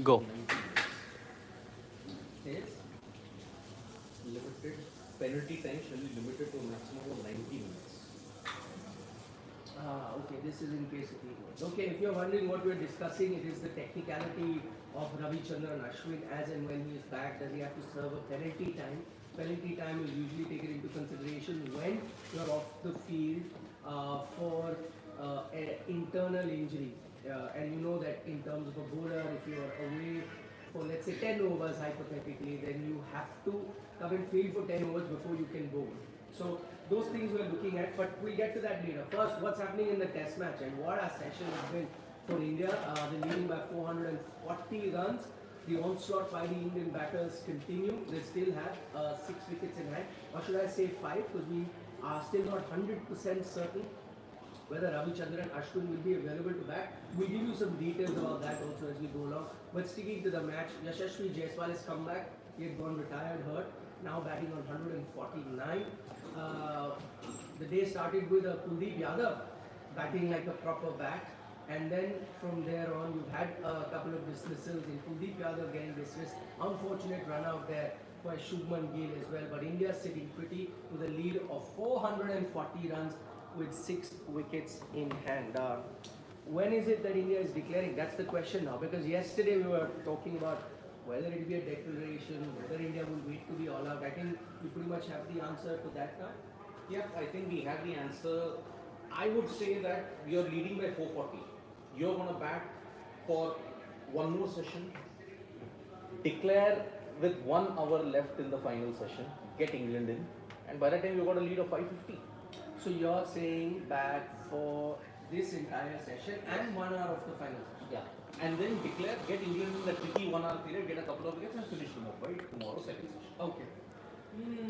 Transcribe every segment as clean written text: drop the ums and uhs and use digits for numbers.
Go. Yes. Limited penalty time shall be limited to a maximum of 90 minutes. Okay, this is in case of England. Okay, if you're wondering what we're discussing, it is the technicality of Ravichandran Ashwin as and when he is back. Does he have to serve a penalty time? Penalty time is usually taken into consideration when you're off the field for an internal injury. And you know that in terms of a bowler, if you're away for let's say 10 overs hypothetically, then you have to come and field for 10 overs before you can bowl. So those things we're looking at, but we'll get to that later. First, what's happening in the test match and what our session has been for India. They're leading by 440 runs. The onslaught by the Indian batters continue. They still have 6 wickets in hand. Or should I say 5, because we are still not 100% certain whether Ravichandran Ashwin will be available to bat. We'll give you some details about that also as we go along. But sticking to the match, Jaiswal has come back. He had gone retired, hurt. Now batting on 149. The day started with Kuldeep Yadav batting like a proper bat. And then from there on, you've had a couple of dismissals in Kuldeep Yadav getting dismissed. Unfortunate run out there for Shubman Gill as well. But India sitting pretty with a lead of 440 runs with 6 wickets in hand. When is it that India is declaring? That's the question now. Because yesterday we were talking about whether it will be a declaration, whether India will wait to be all out. I think we pretty much have the answer to that now. Yeah, I think we have the answer. I would say that we are leading by 440. You're going to bat for one more session, declare with 1 hour left in the final session, get England in, and by that time you've got a lead of 550. So you're saying bat for this entire session and 1 hour of the final session? Yeah. And then declare, get England in the tricky 1 hour period, get a couple of wickets and finish them off by tomorrow second session. Okay.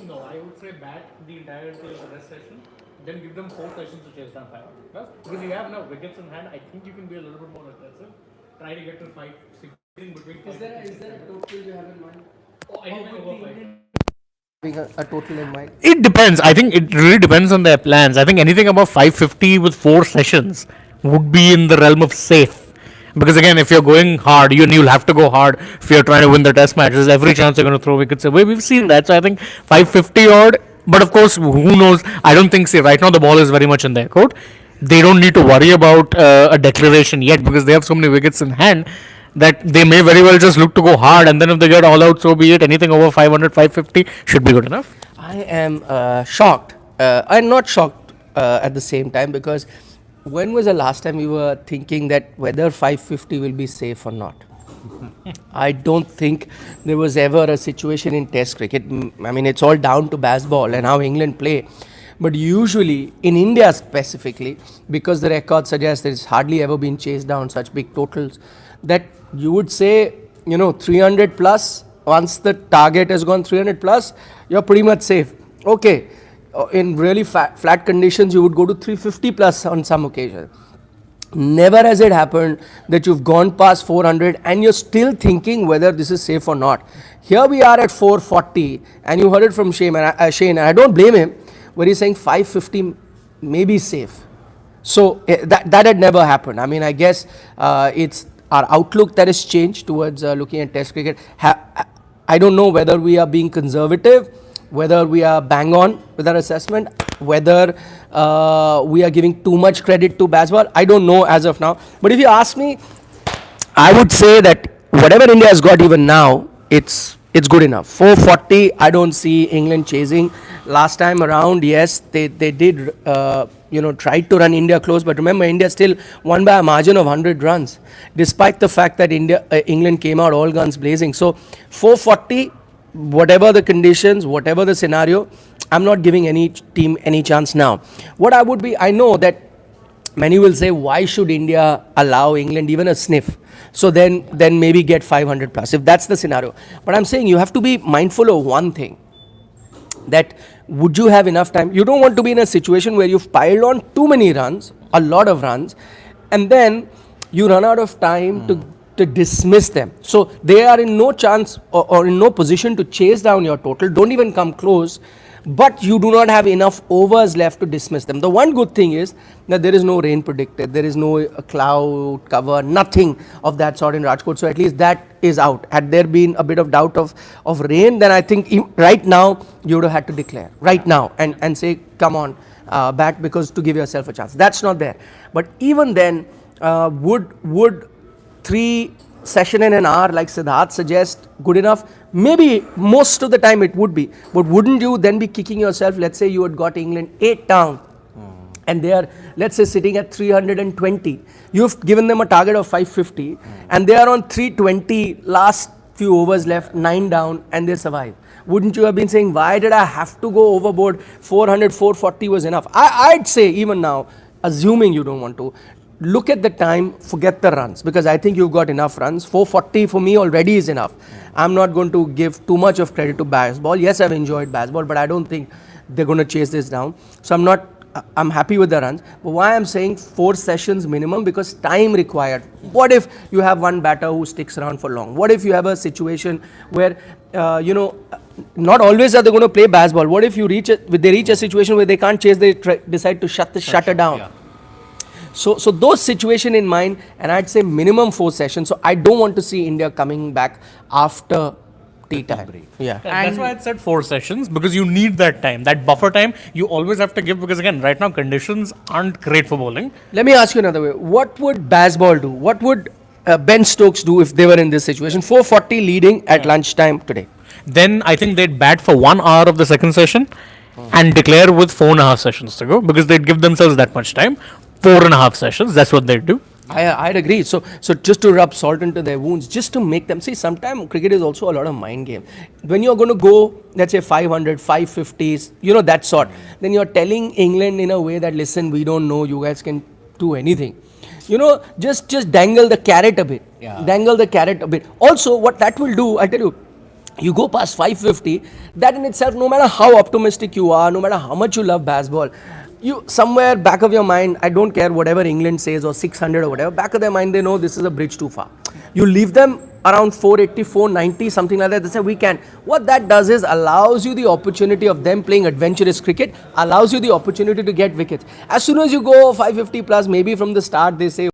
No, I would say bat the entirety of the rest session, then give them 4 sessions to chase down 500 plus. Because you have now wickets in hand, I think you can be a little bit more aggressive. Try to get to 5, 6 in between. Is there a total you have in mind? Oh, anything over 5. Having a total in mind? It depends. I think it really depends on their plans. I think anything above 550 with 4 sessions would be in the realm of safe. Because again, if you're going hard, you'll have to go hard if you're trying to win the test matches. Every chance you're going to throw wickets away. We've seen that. So I think 550 odd. But of course, who knows? I don't think, say, right now the ball is very much in their court. They don't need to worry about a declaration yet because they have so many wickets in hand that they may very well just look to go hard, and then if they get all out, so be it. Anything over 500, 550 should be good enough. I am shocked. I'm not shocked at the same time because when was the last time we were thinking that whether 550 will be safe or not? I don't think there was ever a situation in Test cricket. I mean, it's all down to baseball and how England play. But usually, in India specifically, because the record suggests there has hardly ever been chased down such big totals, that you would say, 300 plus, once the target has gone 300 plus, you're pretty much safe. Okay, in really flat conditions, you would go to 350 plus on some occasion. Never has it happened that you've gone past 400 and you're still thinking whether this is safe or not. Here we are at 440, and you heard it from Shane, and I don't blame him, where he's saying 550 may be safe. So that had never happened. I mean, I guess it's our outlook that has changed towards looking at Test cricket. I don't know whether we are being conservative, whether we are bang on with our assessment, whether we are giving too much credit to baseball. I don't know as of now. But if you ask me, I would say that whatever India has got even now, it's good enough. 440, I don't see England chasing. Last time around, yes, they did, tried to run India close. But remember, India still won by a margin of 100 runs, despite the fact that England came out all guns blazing. So 440, whatever the conditions, whatever the scenario, I'm not giving any team any chance now. What I know that many will say, why should India allow England even a sniff? So then maybe get 500 plus, if that's the scenario. But I'm saying you have to be mindful of one thing, that would you have enough time? You don't want to be in a situation where you've piled on too many runs, a lot of runs, and then you run out of time to dismiss them. So they are in no chance or in no position to chase down your total. Don't even come close. but you do not have enough overs left to dismiss them. The one good thing is that there is no rain predicted, there is no cloud cover, nothing of that sort in Rajkot. So at least that is out. Had there been a bit of doubt of rain, then I think right now you would have had to declare right now and say, come on, bat, because to give yourself a chance. That's not there. But even then, would 3 session in an hour, like Siddharth suggests, good enough? Maybe most of the time it would be, but wouldn't you then be kicking yourself? Let's say you had got England 8 down and they are, let's say, sitting at 320. You've given them a target of 550 and they are on 320, last few overs left, 9 down, and they survive. Wouldn't you have been saying, why did I have to go overboard? 400, 440 was enough. I'd say even now, assuming you don't want to, look at the time, forget the runs, because I think you've got enough runs. 440 for me already is enough. I'm not going to give too much of credit to baseball. Yes, I've enjoyed baseball, but I don't think they're going to chase this down. So I'm happy with the runs. But why I'm saying 4 sessions minimum? Because time required. What if you have one batter who sticks around for long? What if you have a situation where, not always are they going to play baseball. What if they reach a situation where they can't chase, they decide to shut the shutter down. Yeah. So those situation in mind, and I'd say minimum 4 sessions. So I don't want to see India coming back after tea time. Yeah. That's why I said 4 sessions, because you need that time, that buffer time. You always have to give, because again, right now conditions aren't great for bowling. Let me ask you another way. What would baseball do? What would Ben Stokes do if they were in this situation? 440 leading at lunchtime today. Then I think they'd bat for 1 hour of the second session and declare with 4.5 sessions to go, because they'd give themselves that much time. 4.5 sessions, that's what they'd do. I'd agree. So just to rub salt into their wounds, just to make them see, sometimes cricket is also a lot of mind game. When you're going to go, let's say 500, 550s, that sort, then you're telling England in a way that, listen, we don't know, you guys can do anything. Just dangle the carrot a bit. Yeah. Dangle the carrot a bit. Also, what that will do, I tell you, you go past 550, that in itself, no matter how optimistic you are, no matter how much you love baseball, you somewhere back of your mind, I don't care whatever England says or 600 or whatever, back of their mind they know this is a bridge too far. You leave them around 480, 490, something like that, they say we can. What that does is allows you the opportunity of them playing adventurous cricket, allows you the opportunity to get wickets. As soon as you go 550 plus, maybe from the start they say,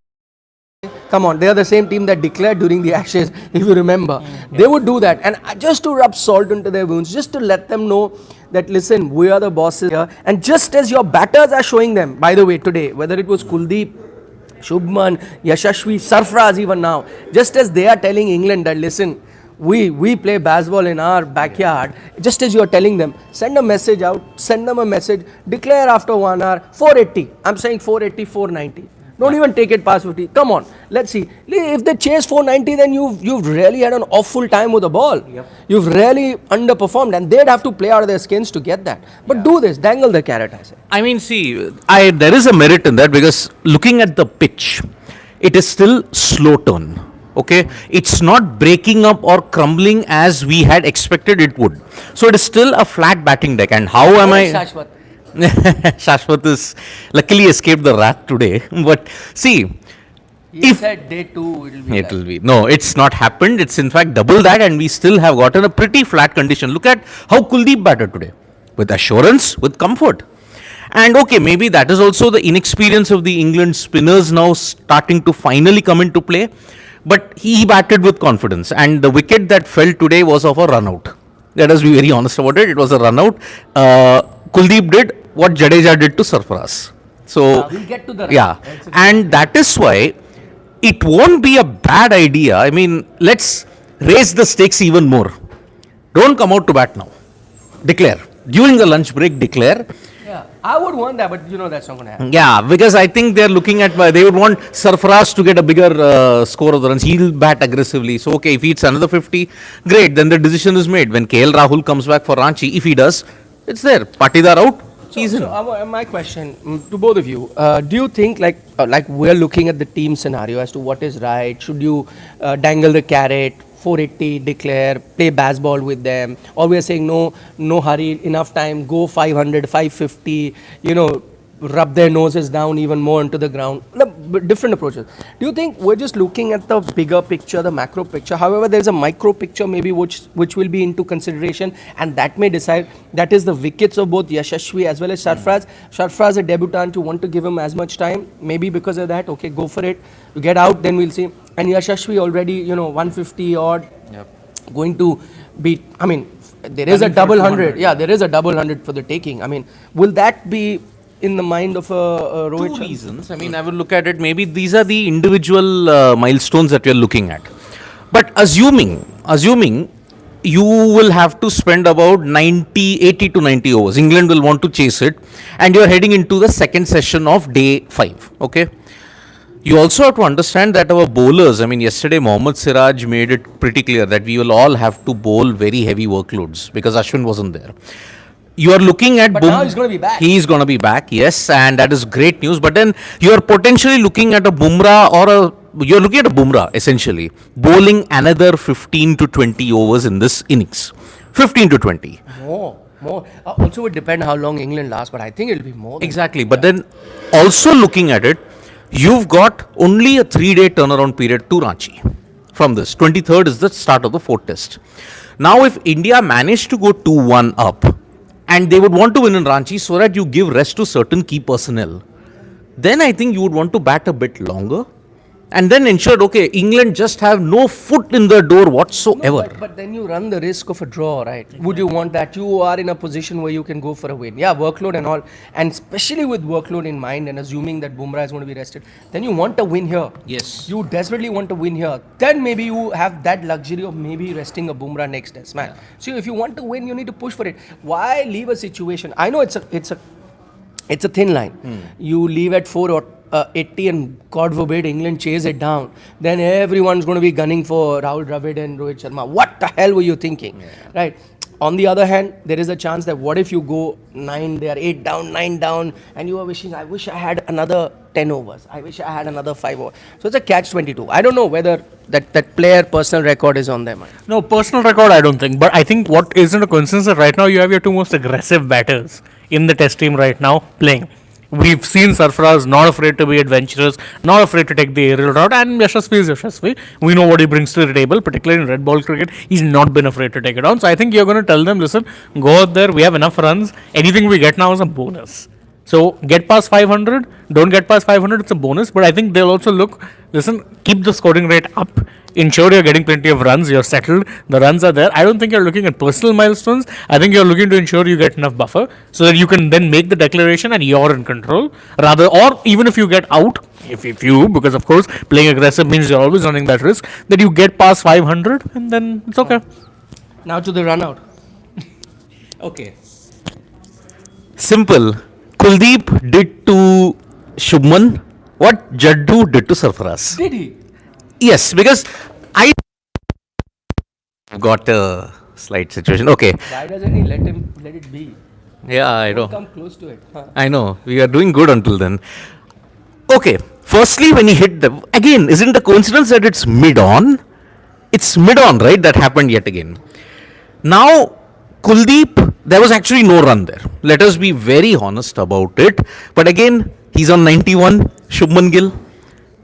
come on, they are the same team that declared during the Ashes, if you remember. They would do that. And just to rub salt into their wounds, just to let them know that, listen, we are the bosses here. And just as your batters are showing them, by the way, today, whether it was Kuldeep, Shubman, Yashashvi, Sarfraz even now, just as they are telling England that, listen, we play baseball in our backyard, just as you are telling them, send a message out, send them a message, declare after 1 hour, 480. I'm saying 480, 490. Don't even take it past 50. Come on, let's see. If they chase 490, then you've really had an awful time with the ball. Yep. You've really underperformed, and they'd have to play out of their skins to get that. But do this, dangle the carrot, I say. I mean, see, there is a merit in that, because looking at the pitch, it is still slow turn. Okay, it's not breaking up or crumbling as we had expected it would. So it is still a flat batting deck. And how am I? Shashwat. Shashwat is luckily escaped the wrath today. But see, He said day 2 it will be. No, it's not happened. It's in fact double that, and we still have gotten a pretty flat condition. Look at how Kuldeep batted today, with assurance, with comfort. And okay, maybe that is also the inexperience of the England spinners now starting to finally come into play. But he batted with confidence, and the wicket that fell today was of a run out. Let us be very honest about it. It was a run out. Kuldeep did what Jadeja did to Sarfaraz. So we'll get to the yeah, and that is why it won't be a bad idea. I mean, let's raise the stakes even more. Don't come out to bat now. Declare. During the lunch break, declare. Yeah, I would want that, but that's not going to happen. Yeah, because I think they're looking at, they would want Sarfaraz to get a bigger score of the runs. He'll bat aggressively. So, okay, if he hits another 50, great. Then the decision is made. When KL Rahul comes back for Ranchi, if he does, it's there. Patidar out. So my question to both of you, do you think like we're looking at the team scenario as to what is right? Should you dangle the carrot, 480, declare, play baseball with them, or we're saying no hurry, enough time, go 500, 550, rub their noses down even more into the ground. Different approaches. Do you think we're just looking at the bigger picture, the macro picture? However, there's a micro picture maybe which will be into consideration, and that may decide. That is the wickets of both Yashasvi as well as Sarfraz. Sarfraz, a debutant, you want to give him as much time. Maybe because of that, okay, go for it. You get out, then we'll see. And Yashasvi already, 150 odd, going to beat. I mean, there is a double 100. Yeah, there is a double 100 for the taking. I mean, will that be in the mind of Rohit? Two reasons. I mean, I will look at it. Maybe these are the individual milestones that we are looking at. But assuming you will have to spend about 80 to 90 overs. England will want to chase it, and you are heading into the second session of day 5. Okay. You also have to understand that our bowlers, I mean, yesterday Mohammad Siraj made it pretty clear that we will all have to bowl very heavy workloads because Ashwin wasn't there. You are looking at But now he's going to be back. He is going to be back, yes, and that is great news. But then you are potentially looking at a you're looking at a Bumrah essentially bowling another 15 to 20 overs in this innings. 15 to 20. More. Also, would depend how long England lasts, but I think it'll be more. Exactly. But then also looking at it, you've got only a 3-day turnaround period to Ranchi from this. 23rd is the start of the 4th test. Now, if India managed to go 2-1 up, and they would want to win in Ranchi so that you give rest to certain key personnel, then I think you would want to bat a bit longer and then ensure, okay, England just have no foot in the door whatsoever. But then you run the risk of a draw, right? Would you want that? You are in a position where you can go for a win. Yeah, workload and all. And especially with workload in mind and assuming that Bumrah is going to be rested, then you want a win here. Yes. You desperately want a win here. Then maybe you have that luxury of maybe resting a Bumrah next test, man. So if you want to win, you need to push for it. Why leave a situation? I know it's a thin line. You leave at 4 or 80 and God forbid England chase it down, then everyone's going to be gunning for Rahul Dravid and Rohit Sharma. What the hell were you thinking? Right? On the other hand, there is a chance that what if you go 9, they are 8 down, 9 down, and you are wishing, I wish I had another 10 overs. I wish I had another 5 overs. So it's a catch-22. I don't know whether that player personal record is on their mind. No, personal record I don't think. But I think what isn't a coincidence that right now you have your two most aggressive batters in the test team right now playing. We've seen Sarfaraz not afraid to be adventurous, not afraid to take the aerial route, and Yashasvi is Yashasvi. We know what he brings to the table, particularly in red ball cricket. He's not been afraid to take it on. So I think you're going to tell them, listen, go out there, we have enough runs. Anything we get now is a bonus. So get past 500, don't get past 500, it's a bonus. But I think they'll also look, listen, keep the scoring rate up. Ensure you're getting plenty of runs, you're settled, the runs are there. I don't think you're looking at personal milestones. I think you're looking to ensure you get enough buffer so that you can then make the declaration and you're in control. Rather, or even if you get out, if you, because of course playing aggressive means you're always running that risk, that you get past 500 and then it's okay. Now to the run out. Okay. Simple. Kuldeep did to Shubman what Jaddu did to Sarfaraz. Did he? Yes, because I got a slight situation. Okay. Why doesn't he let it be? Yeah, I know. Come close to it. Huh? I know. We are doing good until then. Okay. Firstly, when he hit the... Again, isn't the coincidence that it's mid-on? It's mid-on, right? That happened yet again. Now, Kuldeep, there was actually no run there. Let us be very honest about it. But again, he's on 91, Shubman Gill,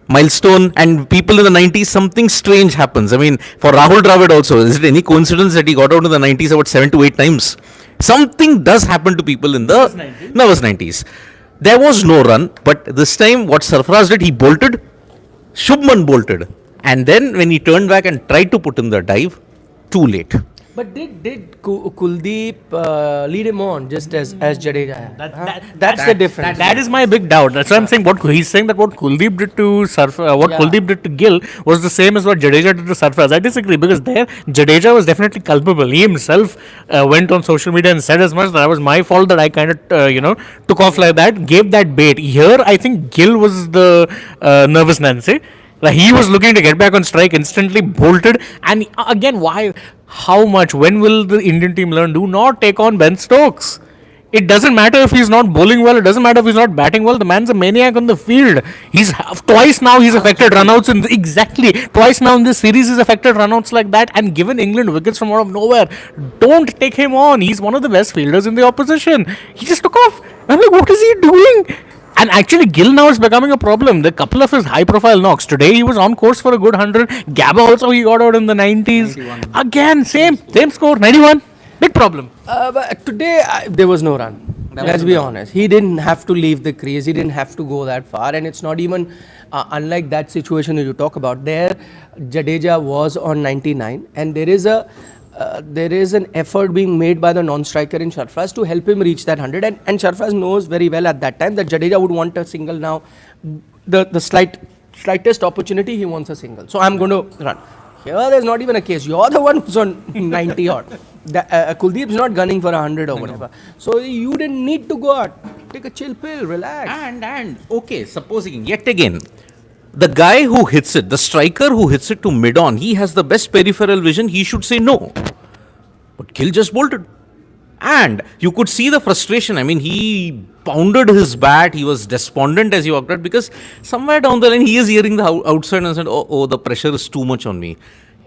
milestone, and people in the 90s, something strange happens. I mean, for Rahul Dravid also, is it any coincidence that he got out in the 90s about 7 to 8 times? Something does happen to people in the nervous 90s. There was no run, but this time what Sarfaraz did, he bolted, Shubman bolted. And then when he turned back and tried to put in the dive, too late. But did Kuldeep lead him on just as Jadeja? That's the difference. That is my big doubt. That's why I'm saying he's saying that what Kuldeep did to Kuldeep did to Gill was the same as what Jadeja did to Sarfaraz. I disagree because there Jadeja was definitely culpable. He himself went on social media and said as much that it was my fault that I kind of took off like that, gave that bait. Here I think Gill was the nervous Nancy. Like he was looking to get back on strike, instantly bolted, and again, why? How much? When will the Indian team learn? Do not take on Ben Stokes. It doesn't matter if he's not bowling well. It doesn't matter if he's not batting well. The man's a maniac on the field. Twice now he's affected runouts exactly twice now in this series he's affected runouts like that and given England wickets from out of nowhere. Don't take him on. He's one of the best fielders in the opposition. He just took off. I'm like, what is he doing? And actually, Gill now is becoming a problem. The couple of his high-profile knocks. Today, he was on course for a good 100. Gabba also, he got out in the 90s. 91. Again, same score, 91. Big problem. But today, there was no run. Let's be honest. He didn't have to leave the crease. He didn't have to go that far. And it's not even unlike that situation that you talk about. There, Jadeja was on 99. And there is an effort being made by the non-striker in Sarfraz to help him reach that 100. And Sarfraz knows very well at that time that Jadeja would want a single now. The slightest opportunity, he wants a single. So I'm going to run. Here, there's not even a case. You're the one who's on 90 odd. Kuldeep's not gunning for 100 or whatever. So you didn't need to go out. Take a chill pill, relax. And okay, supposing yet again, the guy who hits it, the striker who hits it to mid-on, he has the best peripheral vision, he should say no. But Gill just bolted. And you could see the frustration. I mean, he pounded his bat, he was despondent as he walked out because somewhere down the line he is hearing the outside and said, oh, the pressure is too much on me.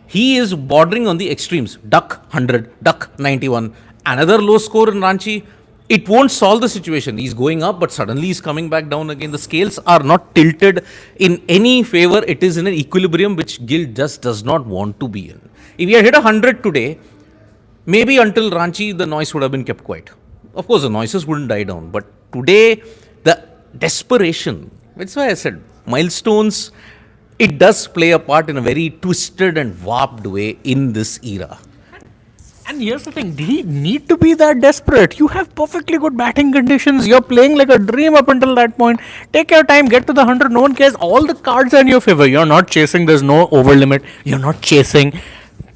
He is bordering on the extremes. Duck 100, duck 91. Another low score in Ranchi. It won't solve the situation. He's going up, but suddenly he's coming back down again. The scales are not tilted in any favor. It is in an equilibrium which Gill just does not want to be in. If he had hit 100 today, maybe until Ranchi, the noise would have been kept quiet. Of course, the noises wouldn't die down. But today, the desperation, that's why I said milestones, it does play a part in a very twisted and warped way in this era. And here's the thing, did he need to be that desperate? You have perfectly good batting conditions. You're playing like a dream up until that point. Take your time, get to the 100. No one cares. All the cards are in your favor. You're not chasing. There's no over limit. You're not chasing.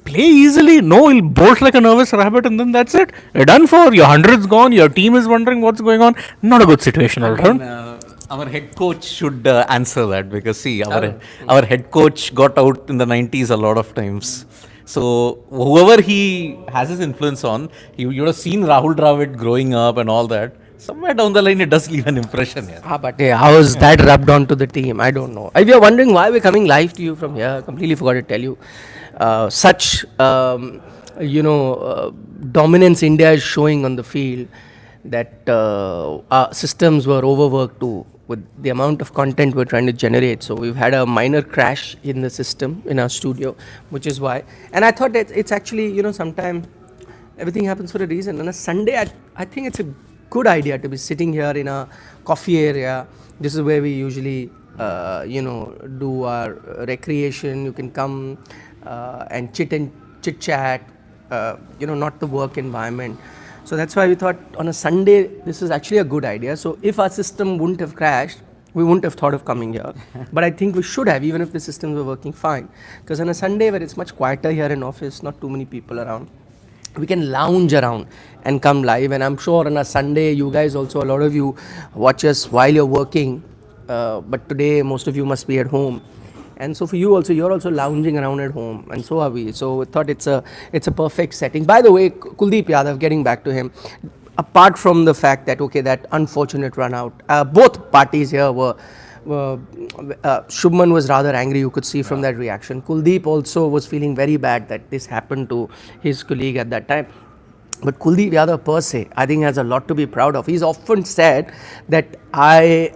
Play easily. No, he'll bolt like a nervous rabbit and then that's it. You're done for. Your 100's gone. Your team is wondering what's going on. Not a good situation, all right? Our head coach should answer that because see, our head coach got out in the 90s a lot of times. So whoever he has his influence on, you would have seen Rahul Dravid growing up and all that. Somewhere down the line, it does leave an impression here. But how is that rubbed onto the team? I don't know. If you're wondering why we're coming live to you from here, I completely forgot to tell you. Such dominance India is showing on the field that our systems were overworked too with the amount of content we're trying to generate. So we've had a minor crash in the system in our studio, which is why. And I thought that it's actually, sometimes everything happens for a reason. On a Sunday, I think it's a good idea to be sitting here in a coffee area. This is where we usually, do our recreation. You can come and chit chat, not the work environment. So that's why we thought on a Sunday, this is actually a good idea. So if our system wouldn't have crashed, we wouldn't have thought of coming here. But I think we should have, even if the systems were working fine. Because on a Sunday where it's much quieter here in office, not too many people around, we can lounge around and come live. And I'm sure on a Sunday, you guys also, a lot of you watch us while you're working. But today, most of you must be at home. And so for you also, you're also lounging around at home, and so are we. So we thought it's a perfect setting. By the way, Kuldeep Yadav, getting back to him, apart from the fact that, that unfortunate run out, both parties here were Shubman was rather angry, you could see from that reaction. Kuldeep also was feeling very bad that this happened to his colleague at that time. But Kuldeep Yadav per se, I think has a lot to be proud of. He's often said that I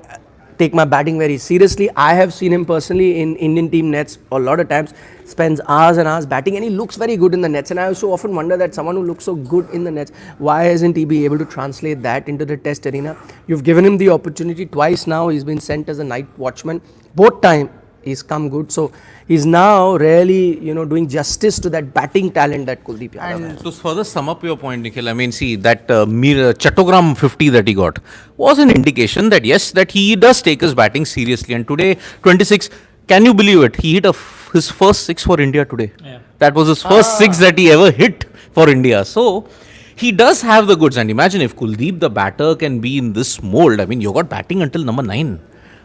take my batting very seriously. I have seen him personally in Indian team nets a lot of times, spends hours and hours batting, and he looks very good in the nets. And I also often wonder that someone who looks so good in the nets, why hasn't he been able to translate that into the test arena? You've given him the opportunity twice now. He's been sent as a night watchman. Both time he's come good. So he's now really, doing justice to that batting talent that Kuldeep Yadav has. And to further sum up your point, Nikhil, I mean, see, that Chattogram 50 that he got was an indication that, yes, that he does take his batting seriously. And today, 26, can you believe it? He hit his first six for India today. Yeah. That was his first six that he ever hit for India. So he does have the goods. And imagine if Kuldeep, the batter, can be in this mold. I mean, you got batting until number 9.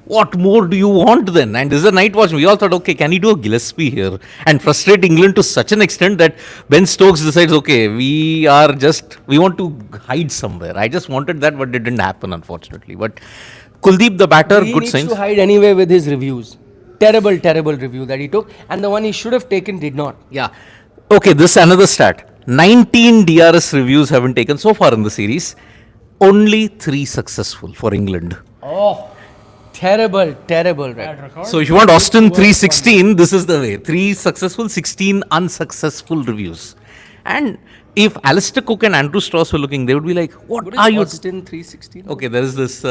What more do you want then? And this is a night watch. We all thought, okay, can he do a Gillespie here and frustrate England to such an extent that Ben Stokes decides, okay, we want to hide somewhere. I just wanted that, but it didn't happen, unfortunately. But Kuldeep, the batter, He good needs signs. to hide anyway with his reviews. Terrible, terrible review that he took, and the one he should have taken did not. Yeah. Okay, this another stat. 19 DRS reviews have been taken so far in the series. Only 3 successful for England. Terrible, terrible, right? Record. So if you want Austin 316, this is the way. 3 successful, 16 unsuccessful reviews. And if Alistair Cook and Andrew Strauss were looking, they would be like, what What are is you... Austin 316? Okay, there is this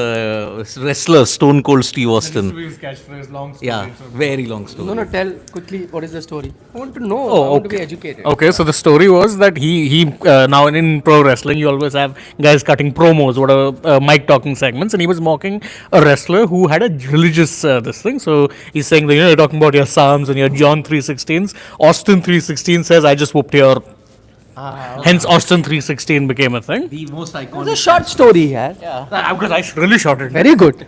wrestler, Stone Cold Steve Austin. His catchphrase, long story. Yeah, so- very long story. No, tell quickly what is the story. I want to know. Oh, I want to be okay. educated. Okay, so the story was that he now in pro wrestling you always have guys cutting promos, whatever mic talking segments, and he was mocking a wrestler who had a religious this thing. So he's saying that you're talking about your Psalms and your John 3:16s. Austin 3:16 says I just whooped your. Hence Austin 3:16 became a thing. The most It's a iconic... short story, yeah. Because I really shot it. Very good.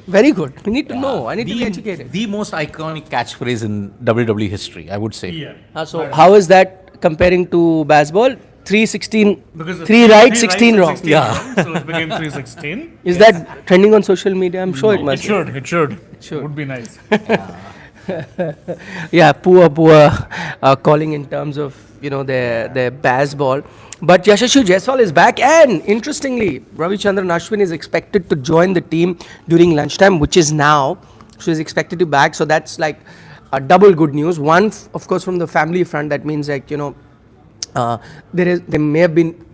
Very good. We need to know. I need to be educated. The most iconic catchphrase in WWE history, I would say. Yeah. So how is that comparing to baseball? 316, Because the 3 right, 16 wrong. 16 Yeah. wrong, so it became 316. Is that trending on social media? I'm sure it must. It should. Should. Would be nice. Yeah, poor calling in terms of their baseball. But Yashasvi Jaiswal is back, and interestingly, Ravichandran Ashwin is expected to join the team during lunchtime, which is now. So he's expected to back. So that's like a double good news. One, of course, from the family front, that means there may have been.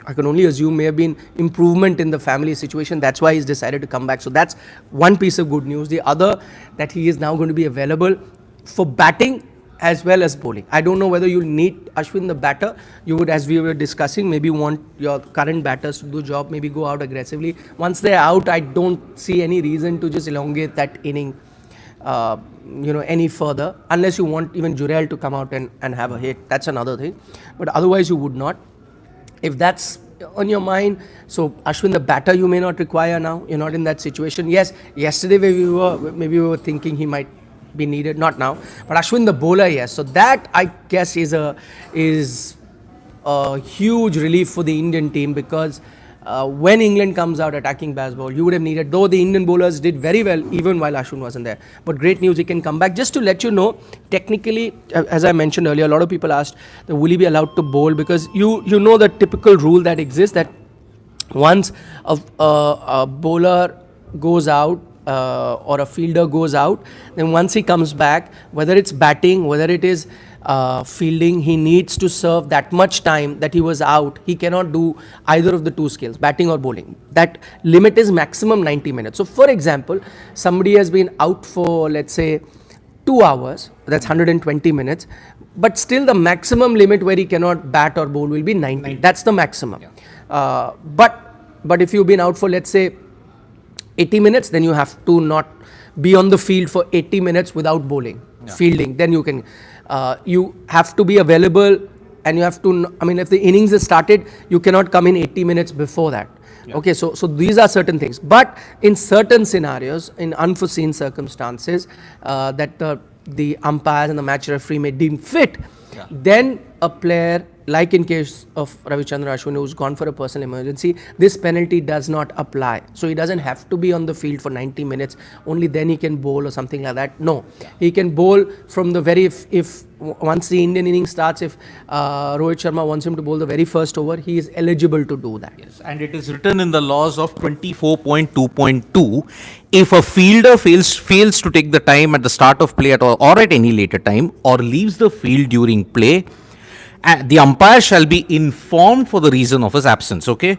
I can only assume may have been improvement in the family situation. That's why he's decided to come back. So that's one piece of good news. The other, that he is now going to be available for batting as well as bowling. I don't know whether you'll need Ashwin the batter. You would, as we were discussing, maybe want your current batters to do job, maybe go out aggressively. Once they're out, I don't see any reason to just elongate that inning any further, unless you want even Jurel to come out and have a hit. That's another thing. But otherwise you would not. If that's on your mind, so Ashwin the batter you may not require now. You're not in that situation. Yes, yesterday maybe we were thinking he might be needed, not now. But Ashwin the bowler, yes. So that I guess is a huge relief for the Indian team, because when England comes out attacking baseball, you would have needed, though the Indian bowlers did very well even while Ashwin wasn't there. But great news, he can come back. Just to let you know, technically, as I mentioned earlier, a lot of people asked, will he be allowed to bowl? Because you know the typical rule that exists, that once a bowler goes out, or a fielder goes out, then once he comes back, whether it's batting, whether it is fielding, he needs to serve that much time that he was out. He cannot do either of the two skills, batting or bowling. That limit is maximum 90 minutes. So for example, somebody has been out for, let's say, 2 hours, that's 120 minutes, but still the maximum limit where he cannot bat or bowl will be 90. That's the maximum. Yeah. But if you've been out for, let's say, 80 minutes, then you have to not be on the field for 80 minutes without bowling, fielding. Then you can, you have to be available, and you have to, if the innings is started, you cannot come in 80 minutes before that. Yeah. Okay, so these are certain things. But in certain scenarios, in unforeseen circumstances, that the umpires and the match referee may deem fit, then a player, like in case of Ravichandran Ashwin, who's gone for a personal emergency, this penalty does not apply. So he doesn't have to be on the field for 90 minutes, only then he can bowl or something like that. No, he can bowl from the very, if once the Indian innings starts, if Rohit Sharma wants him to bowl the very first over, he is eligible to do that. Yes, and it is written in the laws of 24.2.2, if a fielder fails to take the time at the start of play or at any later time, or leaves the field during play, the umpire shall be informed for the reason of his absence. Okay,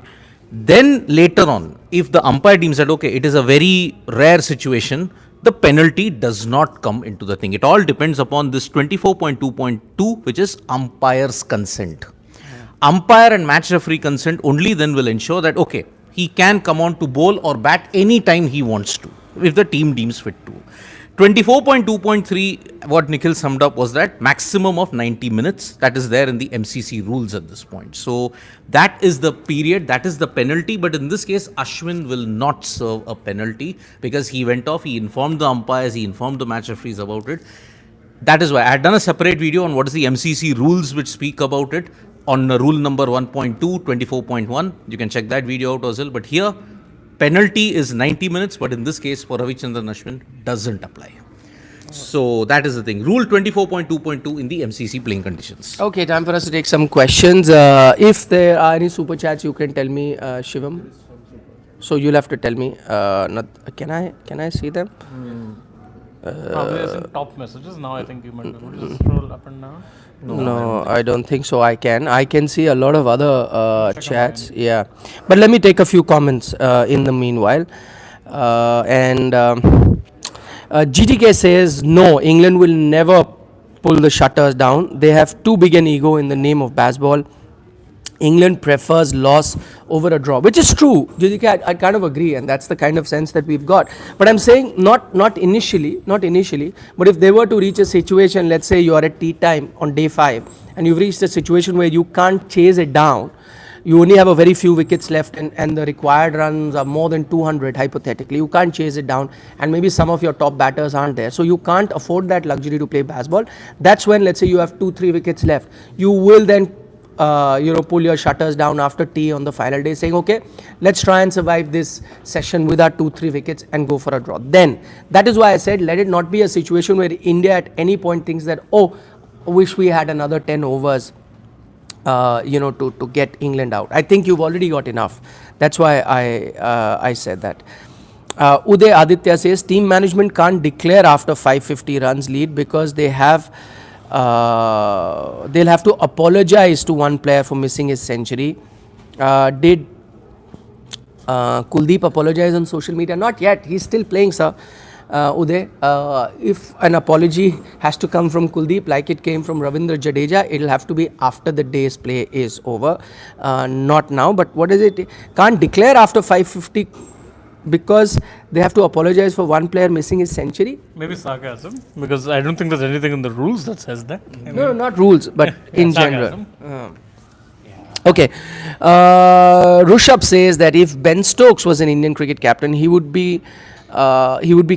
then later on, if the umpire deems that okay, it is a very rare situation, the penalty does not come into the thing. It all depends upon this 24.2.2, which is umpire's consent. Umpire and match referee consent only then will ensure that okay, he can come on to bowl or bat any time he wants to, if the team deems fit to. 24.2.3, what Nikhil summed up was that maximum of 90 minutes that is there in the MCC rules at this point. So that is the period, that is the penalty. But in this case, Ashwin will not serve a penalty because he went off, he informed the umpires, he informed the match referees about it. That is why I had done a separate video on what is the MCC rules which speak about it on rule number 1.2, 24.1. You can check that video out as well. But here, penalty is 90 minutes, but in this case, for Ravichandran Ashwin, doesn't apply. So that is the thing. Rule 24.2.2 in the MCC playing conditions. Okay, time for us to take some questions. If there are any super chats, you can tell me, Shivam. So you'll have to tell me. Can I see them? Probably as in top messages. Now I think you might be able to just scroll up and down. No, I don't think so. I can see a lot of other chats. Yeah, but let me take a few comments in the meanwhile. GTK says no. England will never pull the shutters down. They have too big an ego in the name of baseball. England prefers loss over a draw, which is true. GTK, I kind of agree, and that's the kind of sense that we've got. But I'm saying not initially, but if they were to reach a situation, let's say you're at tea time on day 5, and you've reached a situation where you can't chase it down, you only have a very few wickets left, and the required runs are more than 200, hypothetically. You can't chase it down, and maybe some of your top batters aren't there. So you can't afford that luxury to play baseball. That's when, let's say, you have 2-3 wickets left. You will then pull your shutters down after tea on the final day, saying, okay, let's try and survive this session with our 2-3 wickets and go for a draw. Then, that is why I said, let it not be a situation where India at any point thinks that, oh, wish we had another 10 overs, to get England out. I think you've already got enough. That's why I said that. Uday Aditya says, team management can't declare after 550 runs lead because they'll have to apologize to one player for missing his century. Did Kuldeep apologize on social media? Not yet. He's still playing, sir. Uday, if an apology has to come from Kuldeep like it came from Ravindra Jadeja, it'll have to be after the day's play is over, not now. But what is it? Can't declare after 550 because they have to apologize for one player missing his century? Maybe sarcasm, because I don't think there's anything in the rules that says that. No, not rules, but in general. Sarcasm. Okay. Rushabh says that if Ben Stokes was an Indian cricket captain, he would be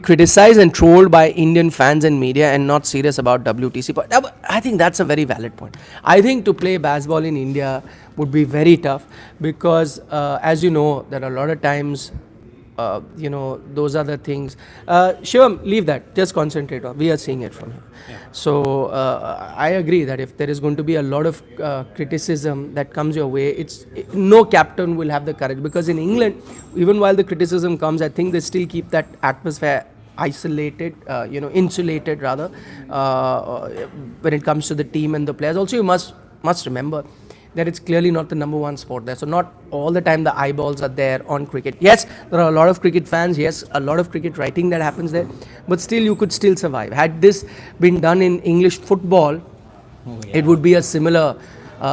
criticized and trolled by Indian fans and media and not serious about WTC. But I think that's a very valid point. I think to play baseball in India would be very tough because, as you know, there are a lot of times, those are the things. Shivam, leave that. Just concentrate on. We are seeing it from here. Yeah. So I agree that if there is going to be a lot of criticism that comes your way, no captain will have the courage, because in England, even while the criticism comes, I think they still keep that atmosphere isolated, insulated rather, when it comes to the team and the players. Also, you must remember that it's clearly not the number one sport there. So not all the time the eyeballs are there on cricket. Yes, there are a lot of cricket fans. Yes, a lot of cricket writing that happens there. But still, you could still survive. Had this been done in English football, it would be a similar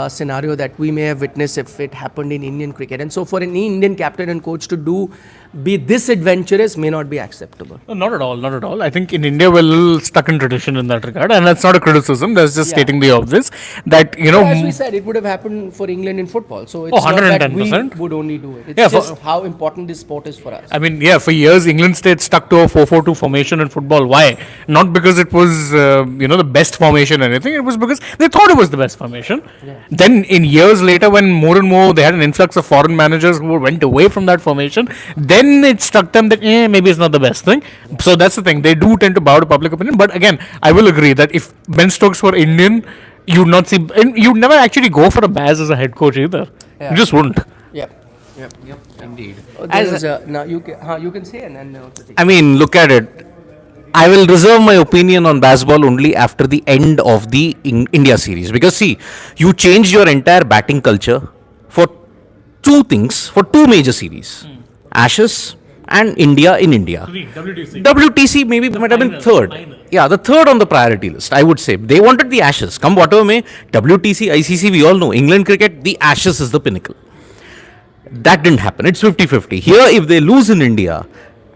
scenario that we may have witnessed if it happened in Indian cricket. And so for an Indian captain and coach to be this adventurous may not be acceptable. No, not at all, not at all. I think in India we're a little stuck in tradition in that regard, and that's not a criticism, that's just stating the obvious, that, as we said, it would have happened for England in football, so it's not that we would only do it. It's just how important this sport is for us. I mean, for years England stayed stuck to a 4-4-2 formation in football. Why? Not because it was, the best formation or anything, it was because they thought it was the best formation. Yeah. Then in years later, when more and more they had an influx of foreign managers who went away from that formation, then it struck them that maybe it's not the best thing. So that's the thing. They do tend to bow to public opinion. But again, I will agree that if Ben Stokes were Indian, you'd not see, and you'd never actually go for a Baz as a head coach either. Yeah. You just wouldn't. Yep. Indeed. Now you can say, and then I mean, look at it. I will reserve my opinion on baseball only after the end of the India series, because see, you changed your entire batting culture for two things, for two major series. Ashes and India in India. WTC maybe might have been third. Yeah, the third on the priority list, I would say. They wanted the Ashes. Come whatever may, WTC, ICC, we all know. England cricket, the Ashes is the pinnacle. That didn't happen. It's 50-50. Here, if they lose in India,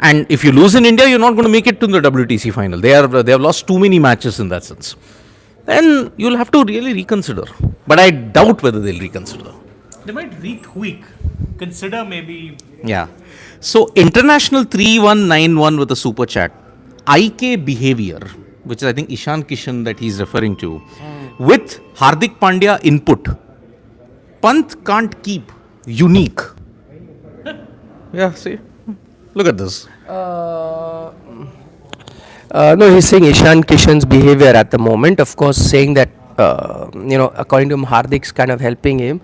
And if you lose in India, you're not going to make it to the WTC final. They have lost too many matches in that sense. Then you'll have to really reconsider. But I doubt whether they'll reconsider. They might retweak. Consider maybe. Yeah. So international 3191 with a super chat. IK behavior, which is I think Ishan Kishan that he's referring to, with Hardik Pandya input. Pant can't keep unique. Yeah, see. Look at this. No, he's saying Ishan Kishan's behavior at the moment. Of course, saying that, according to him, Hardik's kind of helping him.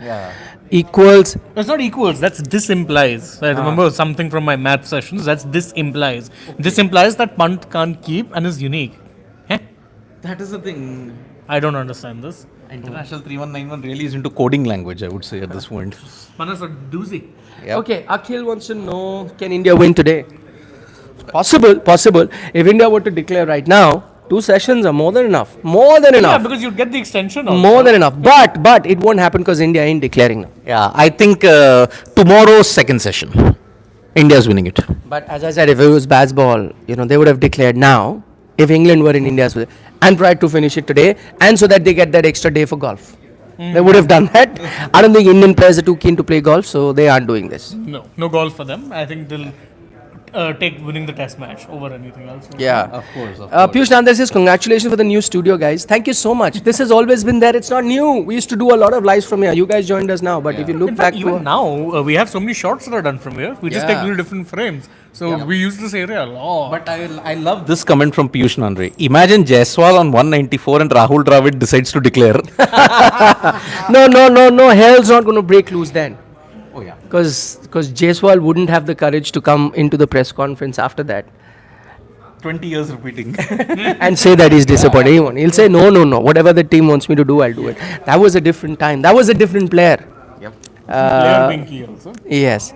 Equals. That's not equals. That's this implies. I remember something from my math sessions. That's this implies. This implies that Pant can't keep and is unique. Heh? That is the thing. I don't understand this. International 3191 really is into coding language, I would say, at this point. Manas a doozy. Yep. Okay, Akhil wants to know, can India win today? Possible. If India were to declare right now, 2 sessions are more than enough. Yeah, because you'd get the extension also. More than enough. But it won't happen because India ain't declaring now. Yeah, I think tomorrow's second session, India's winning it. But as I said, if it was baseball, they would have declared now. If England were in India's position and tried to finish it today, and so that they get that extra day for golf. They would have done that. I don't think Indian players are too keen to play golf, so they aren't doing this. No golf for them. I think they'll take winning the test match over anything else. Yeah. Of course. Piyush Nandar says, congratulations for the new studio, guys. Thank you so much. This has always been there. It's not new. We used to do a lot of lives from here. You guys joined us now. But if you look In back fact, even now, we have so many shots that are done from here. We just take Yeah. little different frames. So we use this area a lot. But I love this comment from Piyush Nandre. Imagine Jaiswal on 194 and Rahul Dravid decides to declare. No. Hell's not going to break loose then. Oh, yeah. Because Jaiswal wouldn't have the courage to come into the press conference after that 20 years repeating. and say that he's disappointed. He won't. He'll say, no. Whatever the team wants me to do, I'll do it. That was a different time. That was a different player. Yep. Player being key also. Yes.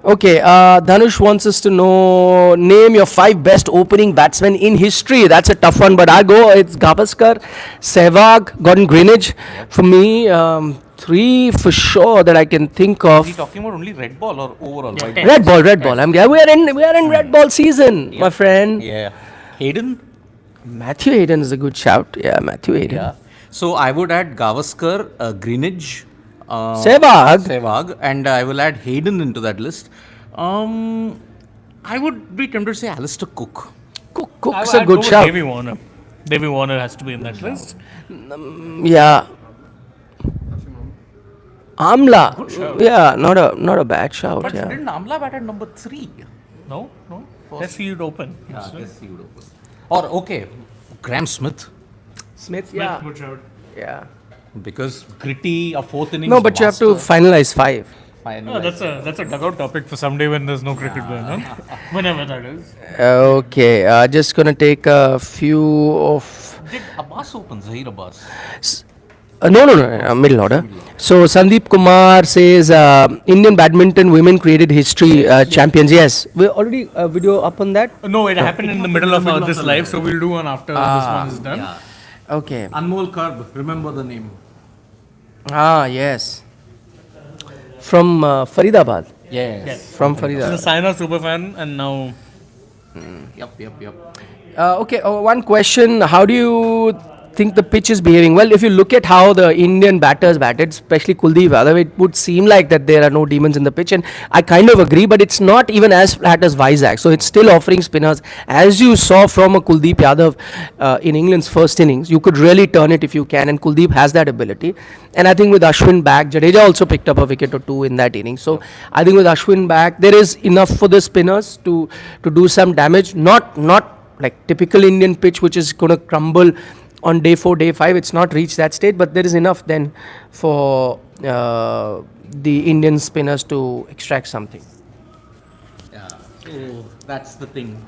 Okay, Dhanush wants us to know, name your 5 best opening batsmen in history. That's a tough one, but I'll go. It's Gavaskar, Sehwag, Gordon Greenidge. For me, 3 for sure that I can think of. Are we talking about only red ball or overall? White Red ball. We are in red ball season, my friend. Yeah. Hayden? Matthew Hayden is a good shout. Yeah, Matthew Hayden. Yeah. So I would add Gavaskar, Greenidge, Sehwag. and I will add Hayden into that list. I would be tempted to say Alistair Cook. Cook's I'd a go good with shout. Davey Warner. Davey Warner has to be in that list. Yeah. Amla. Yeah, not a bad shout. But Yeah. didn't Amla bat at number 3? No. Let's see it open. Yeah, yes, he would open. Or, okay, Graham Smith. Smith. Yeah. Good shout. Yeah. Because gritty, a 4th innings. No, but you have to finalize 5. Oh, that's a dugout topic for someday when there's no cricket going on. Whenever that is. Okay, just gonna take a few of. Did Abbas open? Zahir Abbas. No, middle order. So Sandeep Kumar says Indian badminton women created history champions. Yes, we already video up on that. No, it happened in the middle of this live, so we'll do one after this one is done. Yeah. Okay. Anmol Karb, remember the name. Yes. From Faridabad. Yes. From He's a Faridabad. Saina super fan, and now Yep. Okay, one question. How do you think the pitch is behaving? Well, if you look at how the Indian batters batted, especially Kuldeep Yadav, it would seem like that there are no demons in the pitch, and I kind of agree, but it's not even as flat as Vizag, so it's still offering spinners. As you saw from a Kuldeep Yadav in England's first innings, you could really turn it if you can, and Kuldeep has that ability. And I think with Ashwin back, Jadeja also picked up a wicket or 2 in that innings. So I think with Ashwin back, there is enough for the spinners to do some damage. Not like typical Indian pitch, which is going to crumble on day 4, day 5. It's not reached that state, but there is enough then for the Indian spinners to extract something. Yeah. So that's the thing.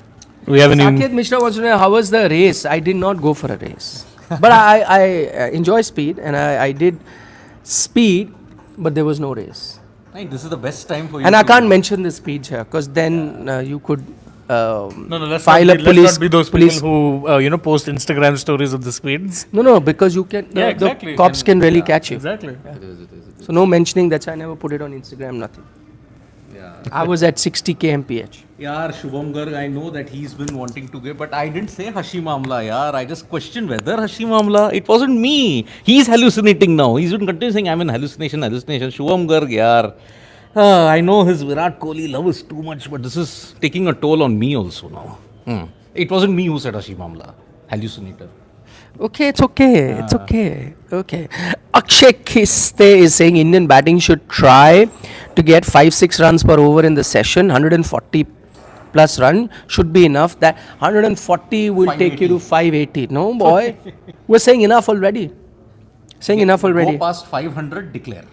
we haven't even. Saket Mishra wants to know, how was the race? I did not go for a race. But I enjoy speed, and I did speed, but there was no race. Hey, this is the best time for you. And I can't mention the speed here, because then you could No, let's file not a be, police. let's not be those police. people who post Instagram stories of the speeds. No, because you can. Yeah, The exactly. cops can really catch you. Exactly. So no mentioning. That's why I never put it on Instagram. Nothing. I was at 60 kmph. Yeah, Shubham Garg, I know that he's been wanting to give, but I didn't say Hashim Amla, yaar. I just questioned whether Hashim Amla. It wasn't me. He's hallucinating now. He's been continuing saying, I'm in hallucination. Shubham Garg, yaar. I know his Virat Kohli love is too much, but this is taking a toll on me also now. It wasn't me who said Hashim Amla. Hallucinator. Okay, it's okay. It's okay. Okay. Akshay Kiste is saying Indian batting should try to get 5-6 runs per over in the session. 140 plus run should be enough. That 140 will take you to 580. No, boy. We're saying enough already. Saying enough already. Go past 500, declare.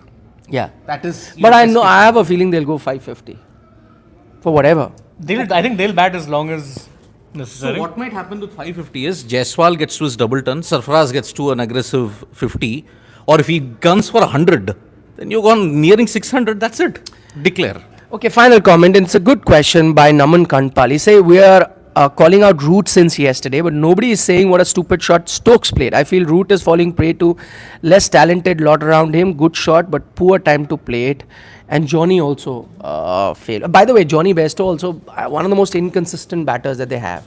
Yeah. That is. But I know, I have a feeling they'll go 550. For whatever. I think they'll bat as long as So necessary. what might happen with 550 is Jaiswal gets to his double ton, Sarfaraz gets to an aggressive 50, or if he guns for 100, then you're gone nearing 600. That's it. Declare. Okay, final comment. And it's a good question by Naman Kantpal. He say we are calling out Root since yesterday, but nobody is saying what a stupid shot Stokes played. I feel Root is falling prey to less talented lot around him. Good shot, but poor time to play it. And Johnny also failed. By the way, Johnny Bairstow also one of the most inconsistent batters that they have.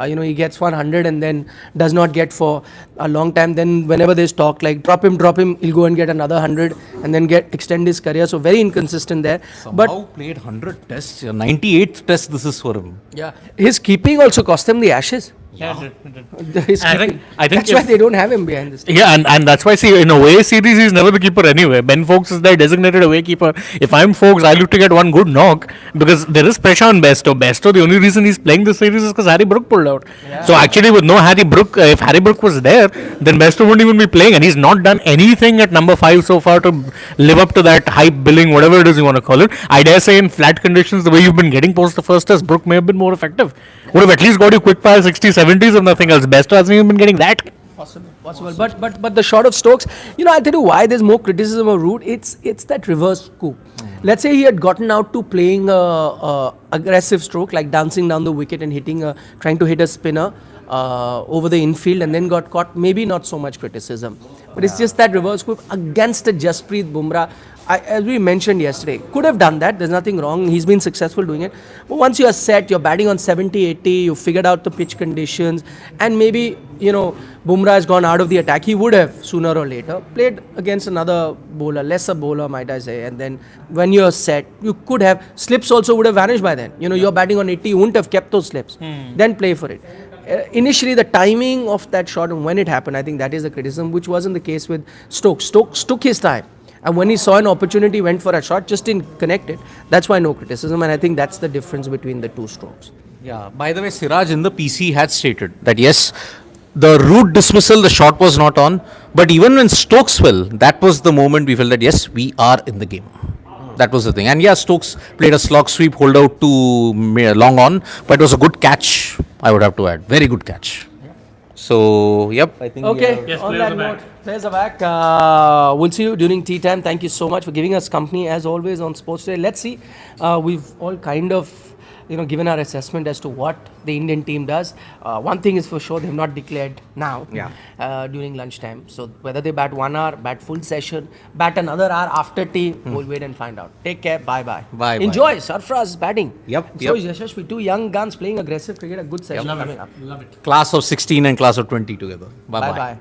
He gets 100 and then does not get for a long time. Then whenever there's talk like drop him, he'll go and get another 100 and then extend his career. So very inconsistent there. Somehow played 100 tests. 98th test this is for him. Yeah, his keeping also cost them the Ashes. Yeah, it did. His I keeping. think That's why if- they don't have him behind this. Yeah, and that's why, see, in a away series, he's never the keeper anyway. Ben Foakes is their designated away keeper. If I'm Foakes, I look to get one good knock because there is pressure on Bairstow. Bairstow, the only reason he's playing this series is because Harry Brook pulled out. So actually, with no Harry Brook, if Harry Brook was there, then Bairstow wouldn't even be playing. And he's not done anything at number 5 so far to live up to that hype billing, whatever it is you want to call it. I dare say in flat conditions, the way you've been getting post the first test, Brook may have been more effective. Would have at least got you quick fire 60s, 70s if nothing else. Bairstow hasn't even been getting that. Possible. But the shot of Stokes, I'll tell you why there's more criticism of Root. It's that reverse scoop. Let's say he had gotten out to playing a aggressive stroke, like dancing down the wicket and trying to hit a spinner over the infield, and then got caught. Maybe not so much criticism, but it's just that reverse scoop against a Jasprit Bumrah. As we mentioned yesterday, could have done that. There's nothing wrong. He's been successful doing it. But once you are set, you're batting on 70, 80, you figured out the pitch conditions, and maybe, Bumrah has gone out of the attack. He would have, sooner or later, played against another bowler, lesser bowler, might I say. And then when you're set, you could have, slips also would have vanished by then. You're batting on 80, you wouldn't have kept those slips. Then play for it. Initially, the timing of that shot and when it happened, I think that is the criticism, which wasn't the case with Stokes. Stokes took his time. And when he saw an opportunity, went for a shot, just didn't connect it. That's why no criticism, and I think that's the difference between the two strokes. Yeah, by the way, Siraj in the PC had stated that yes, the Root dismissal, the shot was not on, but even when Stokes fell, that was the moment we felt that yes, we are in the game. That was the thing. And yeah, Stokes played a slog sweep, hold out to long on, but it was a good catch, I would have to add. Very good catch. So, yep, I think. Okay, Yes, on players that are note, back. players are back. We'll see you during tea time. Thank you so much for giving us company as always on Sports Day. Let's see. We've all kind of, given our assessment as to what the Indian team does. One thing is for sure, they've not declared now during lunchtime. So whether they bat 1 hour, bat full session, bat another hour after tea, we'll wait and find out. Take care. Bye-bye. Bye-bye. Enjoy. Sarfaraz is batting. Yep, So yep. is Yashashvi. Two young guns playing aggressive cricket. A good session coming up. Class of 16 and class of 20 together. Bye-bye. Bye-bye.